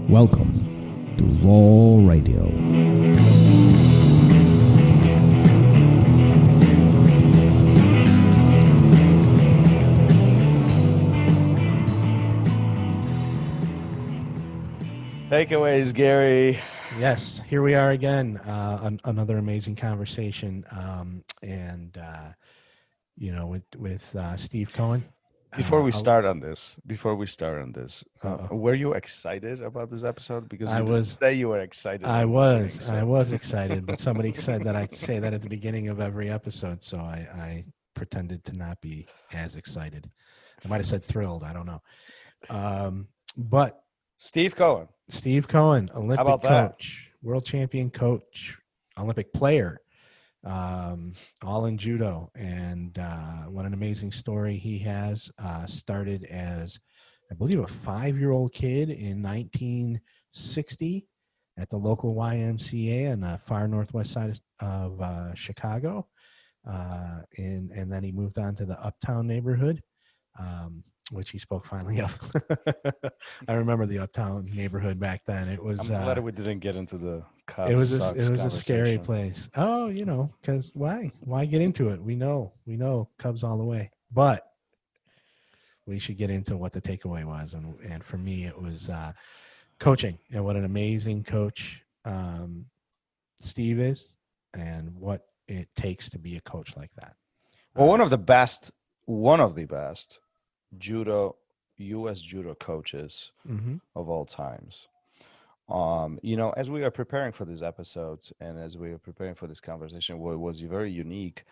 Welcome to Raw Radio. Takeaways, Gary. Yes, here we are again. Another amazing conversation, with Steve Cohen. Before we start on this, Uh-oh. were you excited about this episode? Because I you was- didn't say you were excited. I in the was beginning, so- I was excited, but somebody said that I'd say that at the beginning of every episode, so I pretended to not be as excited. I might have said thrilled. I don't know. But Steve Cohen. Steve Cohen, Olympic about that? coach, world champion coach, Olympic player, all in judo. And what an amazing story he has. Started as, I believe, a 5-year-old kid in 1960 at the local YMCA on the far northwest side of Chicago. And then he moved on to the Uptown neighborhood, which he spoke finally of. I remember the Uptown neighborhood back then. It was. I'm glad we didn't get into the Cubs. It was Sox a scary conversation. place. Oh, because why get into it? We know Cubs all the way. But we should get into what the takeaway was, and for me, it was coaching, and what an amazing coach Steve is, and what it takes to be a coach like that. Well, one of the best U.S. judo coaches Mm-hmm. of all times. As we are preparing for these episodes and as we are preparing for this conversation, what was very unique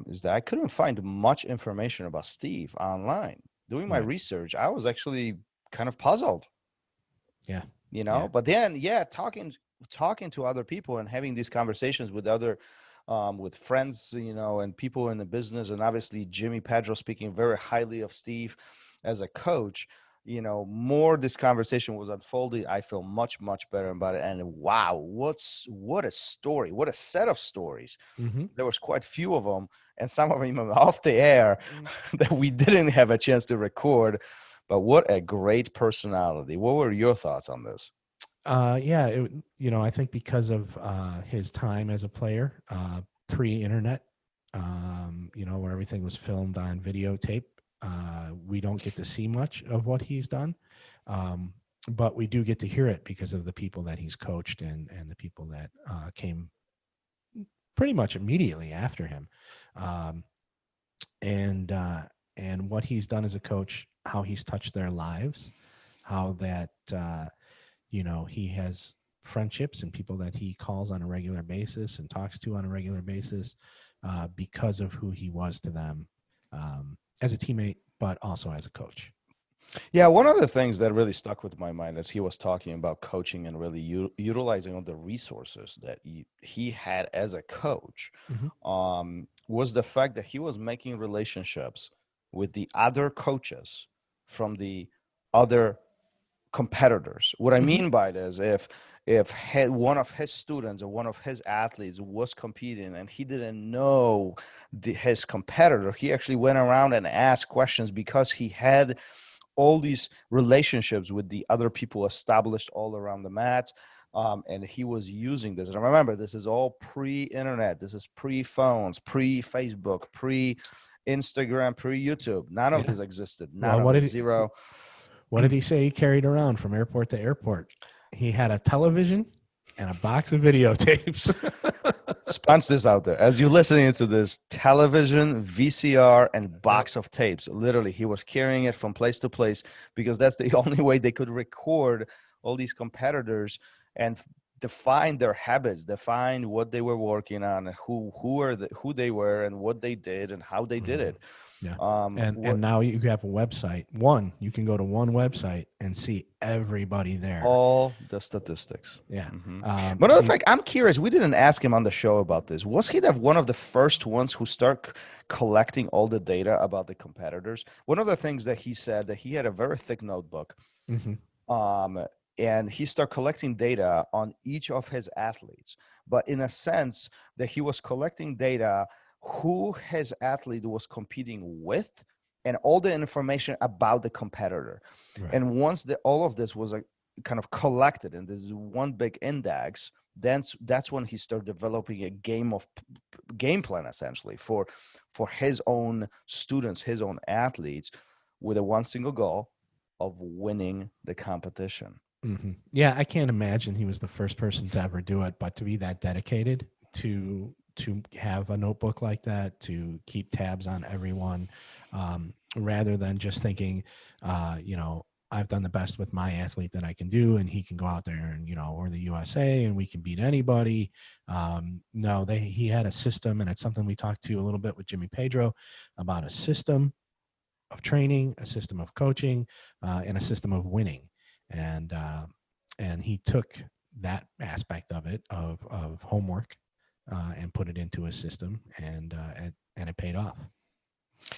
is that I couldn't find much information about Steve online. Doing my Right. research, I was actually kind of puzzled. Yeah. But then, talking to other people and having these conversations with other with friends, and people in the business, and obviously Jimmy Pedro speaking very highly of Steve as a coach, more this conversation was unfolding. I feel much, much better about it. And wow, what a story, what a set of stories. Mm-hmm. There was quite a few of them, and some of them off the air that we didn't have a chance to record. But what a great personality. What were your thoughts on this? I think because of his time as a player, pre-internet, where everything was filmed on videotape, we don't get to see much of what he's done, but we do get to hear it because of the people that he's coached and the people that came pretty much immediately after him, and what he's done as a coach, how he's touched their lives, how that he has friendships and people that he calls on a regular basis and talks to on a regular basis because of who he was to them as a teammate, but also as a coach. Yeah, one of the things that really stuck with my mind as he was talking about coaching and really utilizing all the resources that he had as a coach, was the fact that he was making relationships with the other coaches from the other competitors. What I mean by this, if one of his students or one of his athletes was competing and he didn't know his competitor, he actually went around and asked questions because he had all these relationships with the other people established all around the mats. And he was using this. And remember, this is all pre-internet. This is pre-phones, pre-Facebook, pre-Instagram, pre-YouTube. None of this existed. Zero. What did he say he carried around from airport to airport? He had a television and a box of videotapes. Punch this out there. As you're listening to this, television, VCR, and box of tapes. Literally, he was carrying it from place to place because that's the only way they could record all these competitors and define their habits, define what they were working on, who they were, and what they did, and how they did it. Yeah. And now you have a website. You can go to one website and see everybody there. All the statistics. Yeah. But another fact, I'm curious, we didn't ask him on the show about this. Was he one of the first ones who start collecting all the data about the competitors? One of the things that he said that he had a very thick notebook. And he started collecting data on each of his athletes. But in a sense that he was collecting data who his athlete was competing with and all the information about the competitor. Right. And once all of this was kind of collected in this one big index, then that's when he started developing a game plan essentially for his own students, his own athletes, with a one single goal of winning the competition. Mm-hmm. Yeah, I can't imagine he was the first person to ever do it, but to be that dedicated to have a notebook like that, to keep tabs on everyone, rather than just thinking, I've done the best with my athlete that I can do, and he can go out there and, or the USA, and we can beat anybody. No, he had a system, and it's something we talked to a little bit with Jimmy Pedro about, a system of training, a system of coaching, and a system of winning. And he took that aspect of it, of homework, and put it into a system, and it paid off.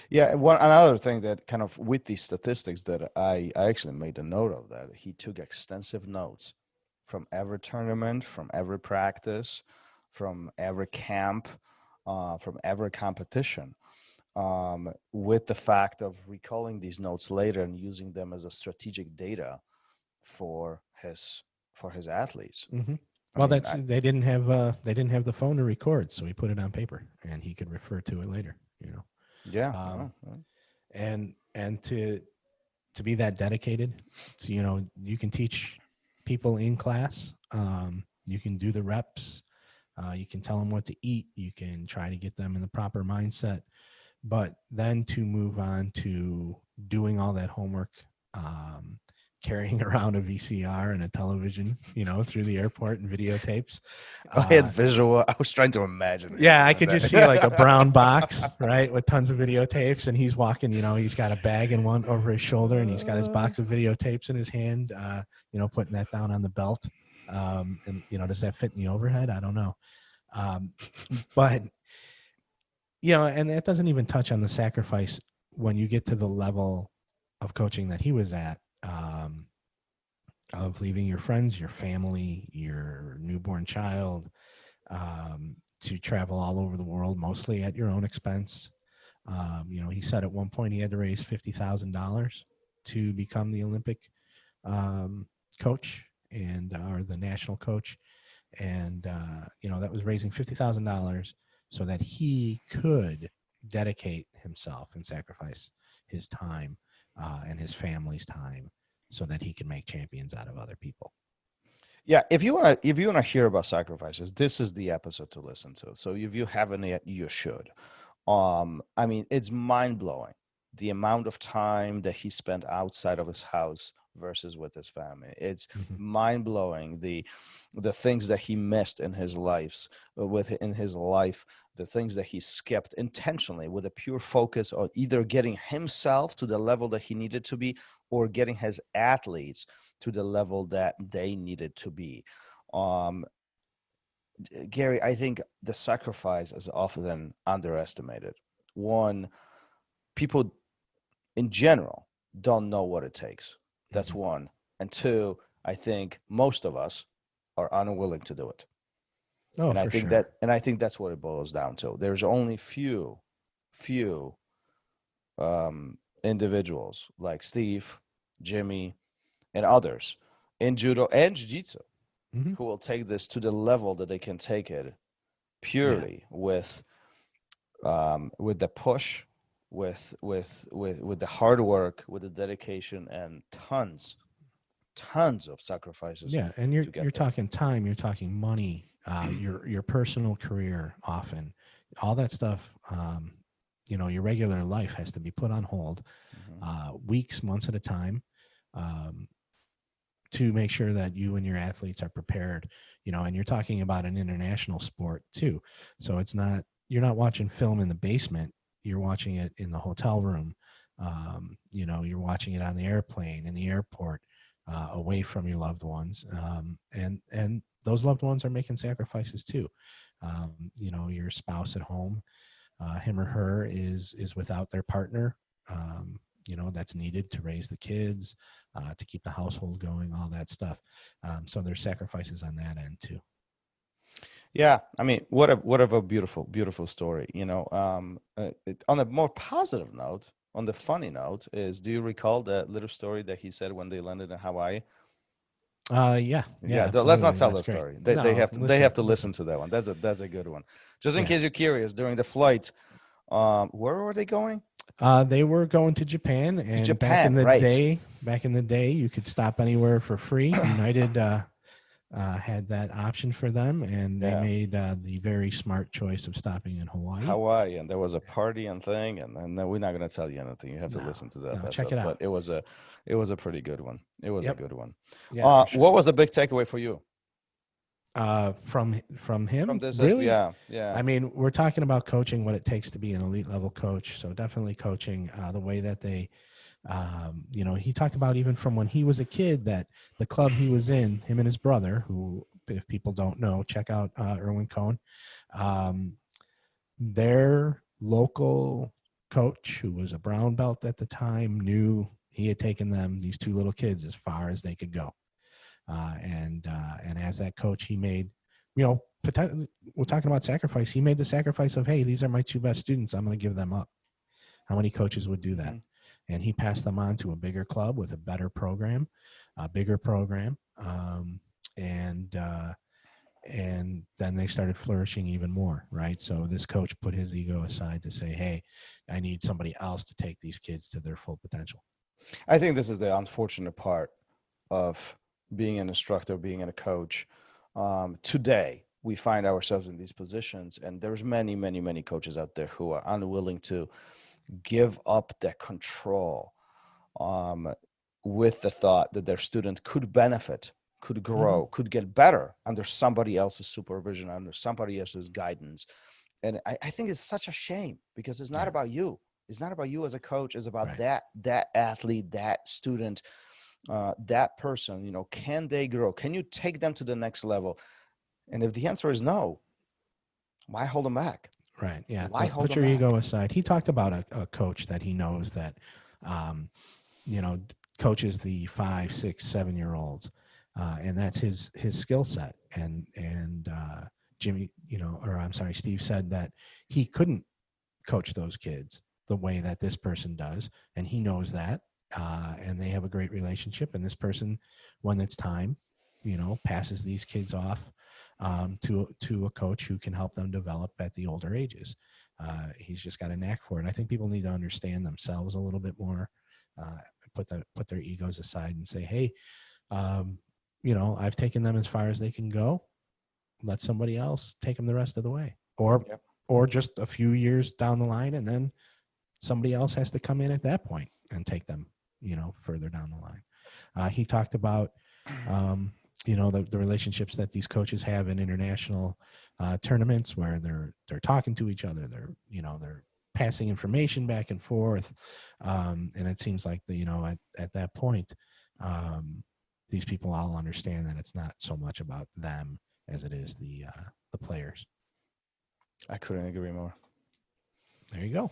Yeah, another thing that kind of with these statistics that I actually made a note of, that he took extensive notes from every tournament, from every practice, from every camp, from every competition, with the fact of recalling these notes later and using them as a strategic data for his athletes. Mm-hmm. Well, they didn't have the phone to record, so he put it on paper, and he could refer to it later. Yeah. And to be that dedicated, so you can teach people in class, you can do the reps, you can tell them what to eat, you can try to get them in the proper mindset, but then to move on to doing all that homework, carrying around a VCR and a television, through the airport, and videotapes. I had visual. I was trying to imagine. Yeah, I could just see like a brown box, right, with tons of videotapes, and he's walking. He's got a bag in one over his shoulder, and he's got his box of videotapes in his hand. Putting that down on the belt. And does that fit in the overhead? I don't know. But and that doesn't even touch on the sacrifice when you get to the level of coaching that he was at. Of leaving your friends, your family, your newborn child, to travel all over the world, mostly at your own expense. He said at one point he had to raise $50,000 to become the Olympic coach, or the national coach. And, that was raising $50,000 so that he could dedicate himself and sacrifice his time, and his family's time, so that he can make champions out of other people. Yeah, if you want to hear about sacrifices, this is the episode to listen to. So if you haven't yet, you should. It's mind-blowing the amount of time that he spent outside of his house versus with his family. It's mind-blowing the things that he missed in his life, the things that he skipped intentionally with a pure focus on either getting himself to the level that he needed to be, or getting his athletes to the level that they needed to be. Gary, I think the sacrifice is often underestimated. One, people in general don't know what it takes. That's one. And two, I think most of us are unwilling to do it. Oh, and I think sure. I think that's what it boils down to. There's only few individuals like Steve, Jimmy, and others in judo and jiu-jitsu who will take this to the level that they can take it purely with the push, with the hard work, with the dedication, and tons of sacrifices. Yeah, and you're talking time, you're talking money, your personal career, often all that stuff. Your regular life has to be put on hold, weeks, months at a time, to make sure that you and your athletes are prepared. And you're talking about an international sport too, so you're not watching film in the basement. You're watching it in the hotel room. You're watching it on the airplane, in the airport, away from your loved ones. And those loved ones are making sacrifices too. Your spouse at home, him or her is without their partner, that's needed to raise the kids, to keep the household going, all that stuff. So there's sacrifices on that end too. Yeah, what a beautiful story. On a more positive note, on the funny note, do you recall that little story that he said when they landed in Hawaii? Yeah. Let's not absolutely. tell the That's great. story. They No, have to listen to that one. That's a good one. Just in Yeah. case you're curious, during the flight, where were they going? They were going to Japan, and Japan, right? back in the day, you could stop anywhere for free. United had that option for them, and they Yeah. made the very smart choice of stopping in Hawaii. And there was a party and thing, and we're not going to tell you anything. You have to listen to that. No, check it out. But it was a pretty good one. It was a good one. Yeah, for sure. What was the big takeaway for you? From him, From this, really? yeah. I mean, we're talking about coaching, what it takes to be an elite level coach. So definitely coaching the way that they, he talked about even from when he was a kid that the club he was in, him and his brother, who, if people don't know, check out Erwin Cohen, their local coach, who was a brown belt at the time, knew he had taken these two little kids as far as they could go. And as that coach, he made, we're talking about sacrifice. He made the sacrifice of, hey, these are my two best students. I'm going to give them up. How many coaches would do that? Mm-hmm. And he passed them on to a bigger club with a better program, a bigger program. And then they started flourishing even more, right? So this coach put his ego aside to say, hey, I need somebody else to take these kids to their full potential. I think this is the unfortunate part of being an instructor, being a coach. Today, we find ourselves in these positions, and there's many, many, many coaches out there who are unwilling to give up their control with the thought that their student could benefit, could grow, mm-hmm. could get better under somebody else's supervision, under somebody else's guidance. And I think it's such a shame, because it's not about you. It's not about you as a coach. It's about that athlete, that student, that person. Can they grow? Can you take them to the next level? And if the answer is no, why hold them back? Right. Yeah. Why hold put your them ego back? aside. He talked about a coach that he knows that, coaches the 5, 6, 7-year-olds, and that's his skill set. And Steve said that he couldn't coach those kids the way that this person does, and he knows that. And they have a great relationship. And this person, when it's time, passes these kids off to a coach who can help them develop at the older ages. He's just got a knack for it. I think people need to understand themselves a little bit more, put their egos aside and say, hey, I've taken them as far as they can go. Let somebody else take them the rest of the way, or just a few years down the line, and then somebody else has to come in at that point and take them, further down the line. He talked about, the relationships that these coaches have in international tournaments, where they're talking to each other, they're passing information back and forth, and it seems like at that point, these people all understand that it's not so much about them as it is the players. I couldn't agree more. There you go.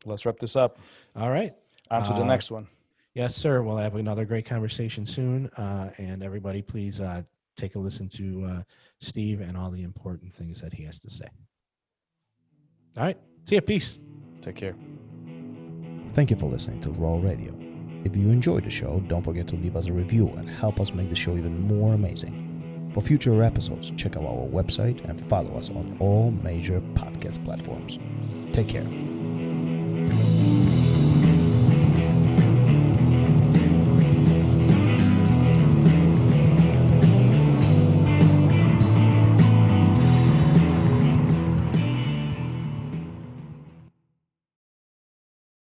Let's wrap this up. All right. On to the next one. Yes, sir. We'll have another great conversation soon. And everybody, please take a listen to Steve and all the important things that he has to say. All right. See ya. Peace. Take care. Thank you for listening to Raw Radio. If you enjoyed the show, don't forget to leave us a review and help us make the show even more amazing. For future episodes, check out our website and follow us on all major podcast platforms. Take care.